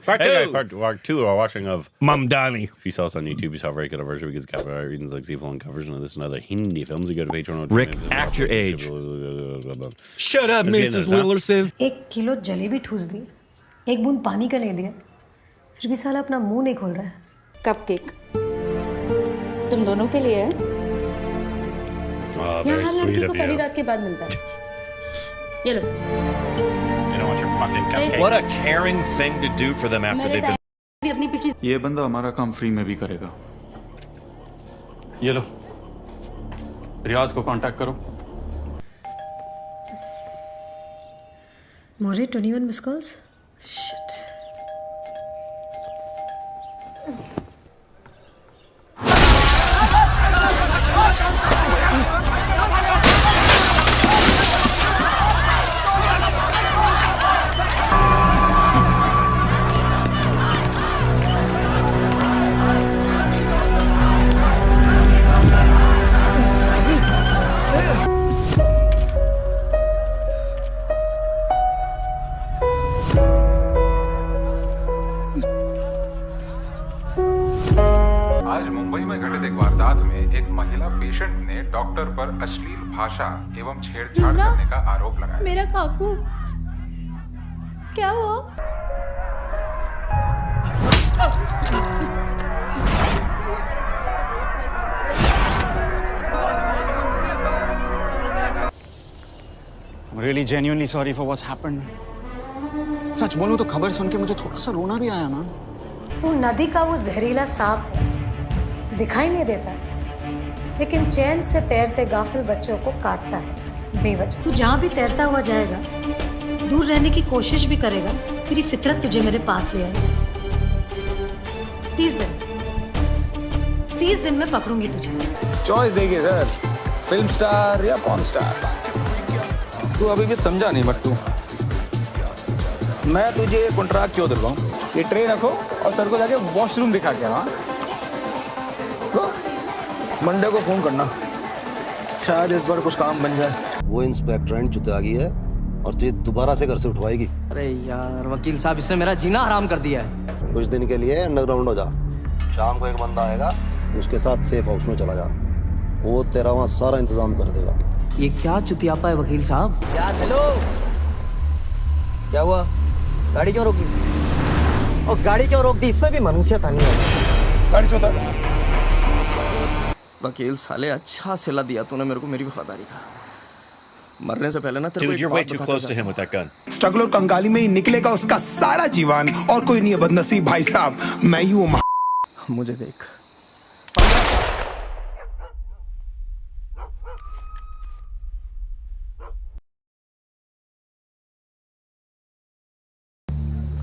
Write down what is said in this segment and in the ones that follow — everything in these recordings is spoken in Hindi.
Part 2 we're watching of Mamdani. If you saw us on YouTube, you saw a very good version because copyright reasons like Zeefel and version of this and other Hindi films. You go to Patreon. Rick, act your age. Shut up, Mrs. Willerson. 1 kilo jalebi ठूस दी, 1 बूंद पानी का नहीं दिया, फिर भी साला अपना मुंह नहीं खोल रहा है। कपकेक तुम दोनों के लिए है? Very यहाँ sweet लड़की of को पहली you. रात के बाद मिलता है। ये लो। You don't want your fucking cupcakes. What a caring thing to do for them after मेरे they've been. भी अपनी पिछली ये बंदा हमारा काम फ्री में भी करेगा। ये लो, रियाज को कांटेक्ट करो। मोरे 21 मिस कॉल्स। शिट। आज मुंबई में घटित एक वारदात में एक महिला पेशेंट ने डॉक्टर पर अश्लील भाषा एवं छेड़छाड़ करने का आरोप लगाया। मेरा काकू क्या हुआ? I'm really genuinely sorry for what's happened. सच बोलूं तो खबर सुन के मुझे थोड़ा सा रोना भी आया मैम। तू नदी का वो जहरीला सांप है, दिखाई नहीं देता, लेकिन चैन से तैरते गाफिल बच्चों को काटता है बेवजह। तू जहाँ भी तैरता हुआ जाएगा, दूर रहने की कोशिश भी करेगा, तेरी फितरत तुझे मेरे पास ले आएगी। 30 दिन में पकड़ूंगी तुझे। चॉइस देखिए सर, फिल्म स्टार या पॉर्न स्टार। तू अभी भी समझा नहीं मट्टू। मैं तुझे ये कॉन्ट्रैक्ट क्यों दिलवाऊं? ये ट्रे रखो और सर को जाके वॉशरूम दिखा के हाँ। मंडे को फोन करना, शायद इस बार कुछ काम बन जाए। वो इंस्पेक्टर चुतियागी है और तुझे दोबारा से घर से उठवाएगी। अरे यार वकील साहब, इसने मेरा जीना हराम कर दिया है। कुछ दिन के लिए अंडरग्राउंड हो जा, शाम को एक बंदा आएगा, उसके साथ सेफ हाउस में चला जा, वो तेरा वहाँ सारा इंतजाम कर देगा। ये क्या चुतियापा है वकील साहब? यार हेलो, क्या हुआ? गाड़ी क्यों रोकी? और गाड़ी क्यों रोक दी? इसमें भी मनुष्यता नहीं है। गाड़ी से उतर। वकील साले, अच्छा सिला दिया तूने मेरे को मेरी वफादारी का। मरने से पहले ना तेरे को Dude, you're way too close to him with that gun. Struggle और कंगाली में ही निकलेगा उसका सारा जीवन, और कोई नहीं है बदनसीब भाई साहब, मैं ही हूँ। मुझे देख।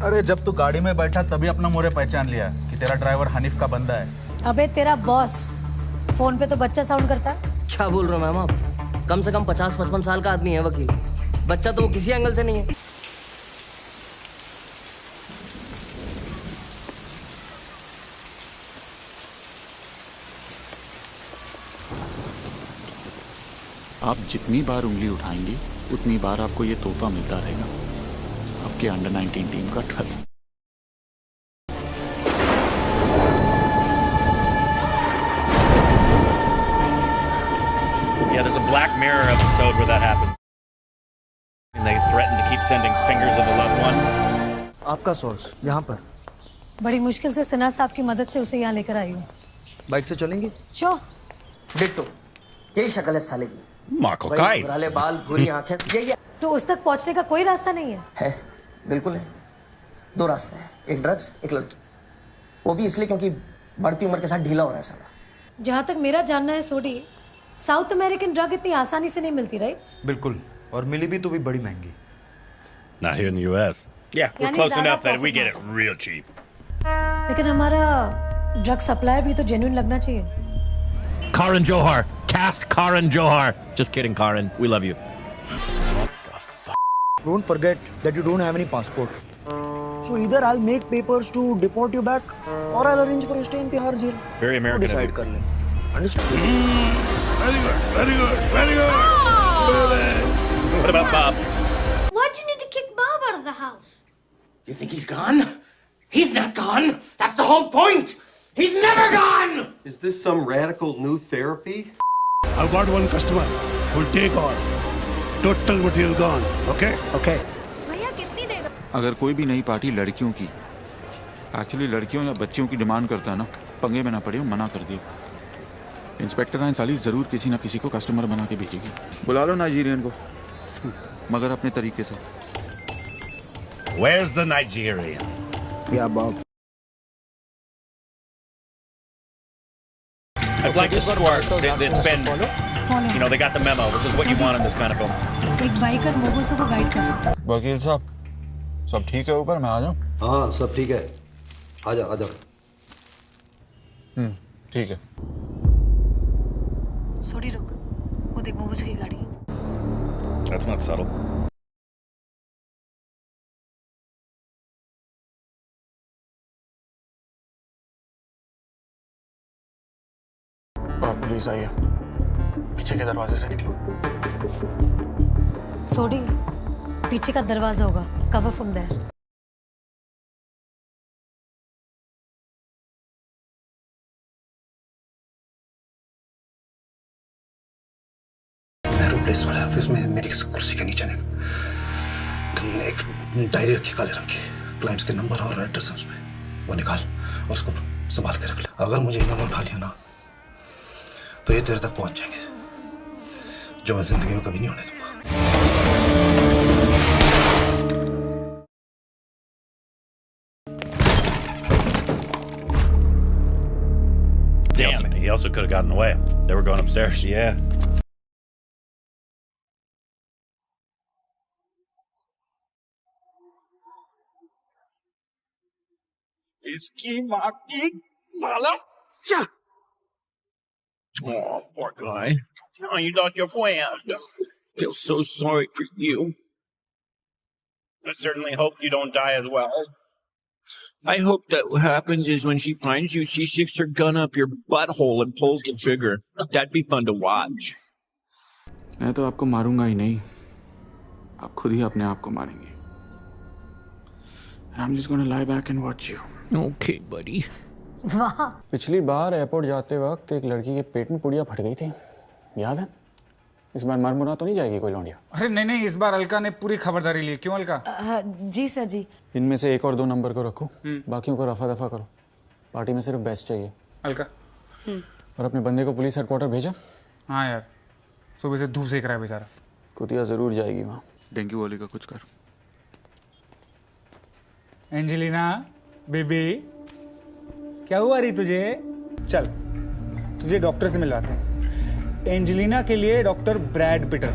अरे जब तू गाड़ी में बैठा तभी अपना मोरे पहचान लिया कि तेरा ड्राइवर हनीफ का बंदा है। अबे तेरा बॉस फोन पे तो बच्चा साउंड करता है। क्या बोल रहे हो मैम आप? कम से कम 50-55 साल का आदमी है वकील, बच्चा तो वो किसी एंगल से नहीं है। आप जितनी बार उंगली उठाएंगी उतनी बार आपको ये तोहफा मिलता रहेगा, आपके अंडर 19 टीम का trophy. Yeah, there's a Black Mirror episode where that happens. And they threaten to keep sending fingers of the loved one. आपका सोर्स यहाँ पर। बड़ी मुश्किल से सना साहब की मदद से उसे यहाँ लेकर आई हूँ। बाइक से चलेंगी? शो डिट्टो, यही शक्ल है साले की। Michael Caine. घुंघराले बाल, भूरी आंखें, यही तो उस तक पहुँचने का कोई रास्ता नहीं है। बिल्कुल है। 2 रास्ते हैं, एक ड्रग्स, एक लड़की। वो भी इसलिए क्योंकि बढ़ती उम्र के साथ ढीला हो रहा है साला। जहाँ तक मेरा जानना है सोडी, साउथ अमेरिकन ड्रग इतनी आसानी से नहीं मिलती, राइट? बिल्कुल, और मिली भी तो भी बड़ी महंगी। Not here in the US. Yeah, we're close enough that we get it real cheap. लेकिन हमारा ड्रग सप्लाई भी तो जेन्युइन लगना चाहिए। Karan Johar. Cast Karan Johar. Just kidding, Karan. We love you. Don't forget that you don't have any passport. So either I'll make papers to deport you back, or I'll arrange for you to stay in Tihar jail. Very American. Decide कर ले. Understand? Very good, very good, very good. What about Bob? Why'd you need to kick Bob out of the house? You think he's gone? He's not gone. That's the whole point. He's never gone. Is this some radical new therapy? I've got one customer who'll take all. Total material gone. Okay? Okay. भैया कितनी देगा? अगर कोई भी नई पार्टी लड़कियों की एक्चुअली लड़कियों या बच्चियों की डिमांड करता है ना, पंगे में ना पड़े, मना कर दियो। इंस्पेक्टर आइन साली जरूर किसी ना किसी को कस्टमर बना के भेजेगी। बुला लो नाइजीरियन को, मगर अपने तरीके से। Where's the Nigerian? Yeah, Bob. I'd like to score that it's been, you know, they got the memo. This is what you want in this kind of film. एक बाइकर मोगोसो को गाइड कर। वकील साहब, सब ठीक है ऊपर? मैं आ जाऊं? हाँ सब ठीक है, आजा आजा। ठीक है। सोडी रुक, वो देख मोगोसो की गाड़ी। That's not subtle. प्लीज आइए, पीछे के दरवाजे से निकलो। सोडी, पीछे का दरवाजा होगा। Cover from there. प्लेस वाले ऑफिस में मेरी कुर्सी के नीचे एक डायरी रखी काले रंग की, क्लाइंट्स के नंबर और एड्रेस उसमें, वो निकाल और उसको संभाल के रख ले। अगर मुझे इन्होंने उठा लिया ना तो ये तेरे तक पहुंच जाएंगे, जो मैं जिंदगी में कभी नहीं होने दूंगा। Damn, he also could have gotten away. They were going upstairs. Yeah. Iski maki fala. Oh, poor guy. Oh, you lost your friend. Feel so sorry for you. I certainly hope you don't die as well. I hope that what happens is when she finds you, she sticks her gun up your butthole and pulls the trigger. That'd be fun to watch. मैं तो आपको मारूंगा ही नहीं, आप खुद ही अपने आप को मारेंगे। And I'm just gonna lie back and watch you. Okay, buddy. वाह। पिछली बार एयरपोर्ट जाते वक्त एक लड़की के पेट में पुड़िया फट गई थी, याद है? इस बार मर मुरा तो नहीं जाएगी कोई लौंडिया? अरे नहीं नहीं, इस बार अलका ने पूरी खबरदारी ली। क्यों अलका? जी सर जी। इनमें से 1 और 2 नंबर को रखो, बाकियों को रफा दफा करो। पार्टी में सिर्फ बेस्ट चाहिए। अलका। और अपने बंदे को पुलिस हेडक्वार्टर भेजा? हाँ यार, सुबह से धूप सेक रहा है बेचारा। कुतिया जरूर जाएगी वहाँ। डेंगू वाले का कुछ कर। एंजेलिना बेबी, क्या हुआ रही तुझे? चल तुझे डॉक्टर से मिलवाता हूँ। एंजेलिना के लिए डॉक्टर ब्रैड पिटर।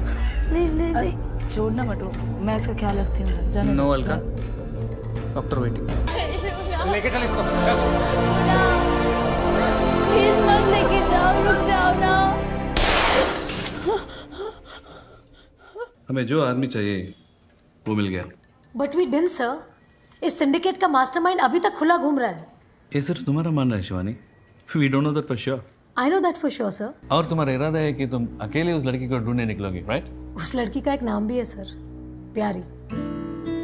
नहीं छोड़ना मटो, मैं इसका ख्याल रखती हूँ। जाने नो अलका, डॉक्टर वेटिंग। लेके चल इसको। प्लीज मत लेके जाओ, रुक जाओ ना। हमें जो आदमी चाहिए वो मिल गया। But we didn't sir. इस सिंडिकेट का मास्टरमाइंड अभी तक खुला घूम रहा है। ये सिर्फ तुम्हारा मानना है Shivani. We don't know that for sure. I know that for sure, sir. और तुम्हारा इरादा है कि तुम अकेले उस लड़की को ढूंढने निकलोगी, राइट? उस लड़की का एक नाम भी है सर, प्यारी।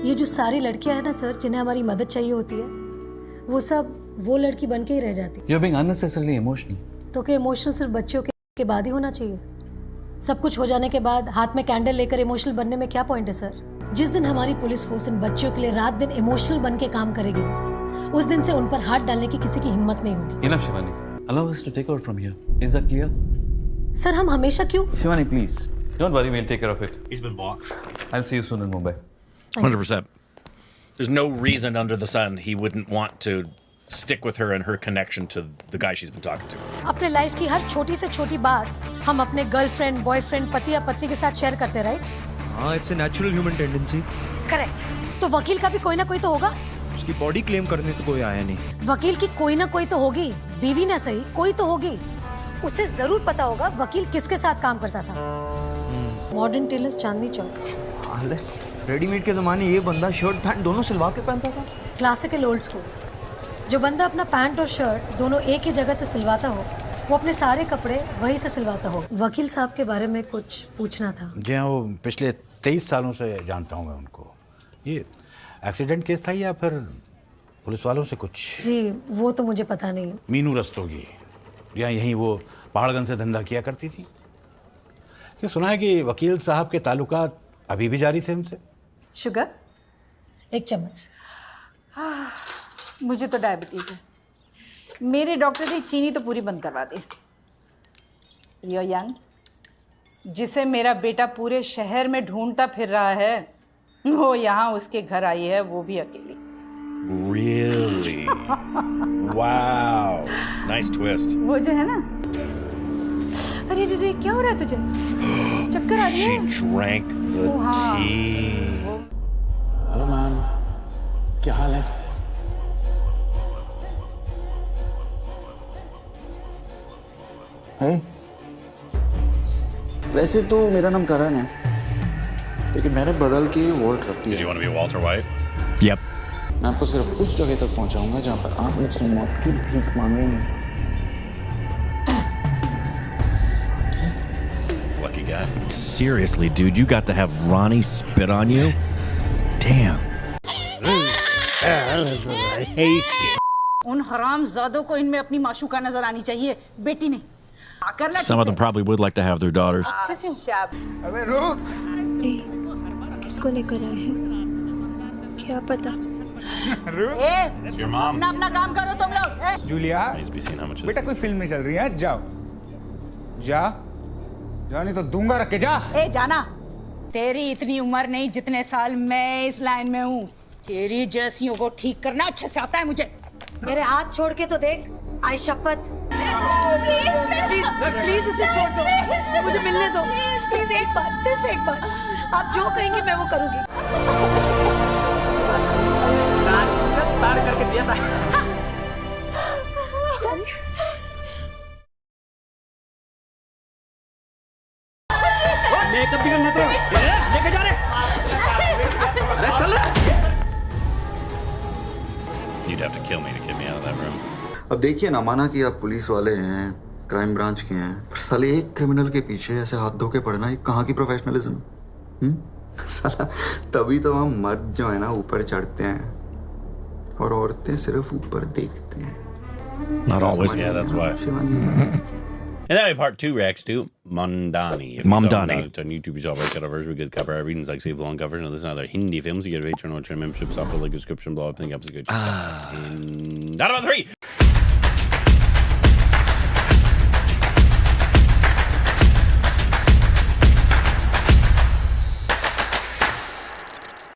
ये जो सारी लड़कियां हैं ना सर, जिन्हें हमारी मदद चाहिए होती है, वो सब वो लड़की बन के ही रह जाती है। You're being unnecessarily emotional. तो क्या इमोशनल सिर्फ बच्चों के बाद ही होना चाहिए? सब कुछ हो जाने के बाद हाथ में कैंडल लेकर इमोशनल बनने में क्या पॉइंट है सर? जिस दिन हमारी पुलिस फोर्स इन बच्चों के लिए रात दिन इमोशनल बन के काम करेगी, उस दिन से उन पर हाथ डालने की किसी की हिम्मत नहीं होगी। Enough, Shivani. Allow us to take over from here. Is that clear? Sir हम हमेशा क्यों? Shivani, please. Don't worry, we'll take care of it. He's been blocked. I'll see you soon in Mumbai. 100%. There's no reason under the sun he wouldn't want to stick with her and her connection to the guy she's been talking to. अपने लाइफ की हर छोटी से छोटी बात हम अपने गर्लफ्रेंड, बॉयफ्रेंड, पति या पत्नी के साथ शेयर करते, राइट? हाँ, it's a natural human tendency. Correct. तो वकील का भी कोई ना कोई तो होगा। उसकी बॉडी क्लेम करने तो कोई आया नहीं। वकील की कोई ना कोई तो होगी, बीवी ना सही कोई तो होगी। उसे जरूर पता होगा वकील किसके साथ काम करता था। Modern tailors, Chandni Chowk. Readymade के जमाने ये बंदा शर्ट पैंट दोनों सिलवा के पहनता था। Classical old school. जो बंदा अपना पैंट और शर्ट दोनों एक ही जगह से सिलवाता हो, वो अपने सारे कपड़े वहीं से सिलवाता हो। वकील साहब के बारे में कुछ पूछना था। जी हाँ, वो पिछले 23 सालों से जानता हूँ मैं उनको। ये एक्सीडेंट केस था या फिर पुलिस वालों से कुछ? जी वो तो मुझे पता नहीं। मीनू रस्तोगी या यहीं वो पहाड़गंज से धंधा किया करती थी। ये सुना है कि वकील साहब के ताल्लुकात अभी भी जारी थे उनसे। शुगर? 1 चम्मच। मुझे तो डायबिटीज है। मेरे डॉक्टर ने चीनी तो पूरी बंद करवा दी। यो यंग, जिसे मेरा बेटा पूरे शहर में ढूंढता फिर रहा है, वो यहाँ उसके घर आई है, वो भी अकेली। Really? Wow. Nice twist. वो जो है ना, अरे रे क्या हो रहा है तुझे? चक्कर आ रही है? She drank the tea. Hello ma'am, क्या हाल है? वैसे तो मेरा नाम करण है, लेकिन मैंने बदल के वॉल्ट रख दिया। Do you want to be Walter White? Yep. मैं आपको सिर्फ उस जगह तक पहुंचाऊंगा जहां पर आप मुझसे मौत की भीख मांगेंगे। Lucky guy. Seriously, dude, you got to have Ronnie spit on you? Damn. I hate you. उन हरामजादों को इनमें अपनी माशूका नजर आनी चाहिए, बेटी ने। Some of them probably would like to have their daughters. अबे रुक! किसको लेकर आए हैं? क्या पता? Your mom. अपना काम करो तुम लोग। Julia, Needs to be seen how much बेटा कोई फिल्म नहीं चल रही है, जाओ जाओ नहीं तो दूंगा, रख के जा। जाना, तेरी इतनी उम्र नहीं जितने साल मैं इस लाइन में हूँ। तेरी जैसियों को ठीक करना अच्छे से आता है मुझे। मेरे हाथ छोड़ के तो देख, आई शपथ। प्लीज प्लीज उसे छोड़ दो, मुझे मिलने दो प्लीज, एक बार, सिर्फ एक बार। आप जो कहेंगे मैं वो करूंगी। ताड़ करके दिया था। मेकअप भी करना तो लेके जा रहे। अरे चल। You'd have to kill me to get me out of that room. अब देखिए ना, माना कि आप पुलिस वाले हैं, क्राइम ब्रांच के हैं, पर साले एक क्रिमिनल के पीछे ऐसे हाथ धो के पड़ना, ये कहाँ की प्रोफेशनलिज्म? साला तभी तो हम मर्द जो है ना ऊपर चढ़ते हैं और औरतें सिर्फ ऊपर देखते हैं। Not always. Yeah, that's why. And that way, part 2 reacts to Mamdani. If you Mamdani. saw it on YouTube, you saw right cut our version because copyright readings like Save Long covers and this and other Hindi films. You get a Patreon or membership, software like description below. I think episode good. And out of 3.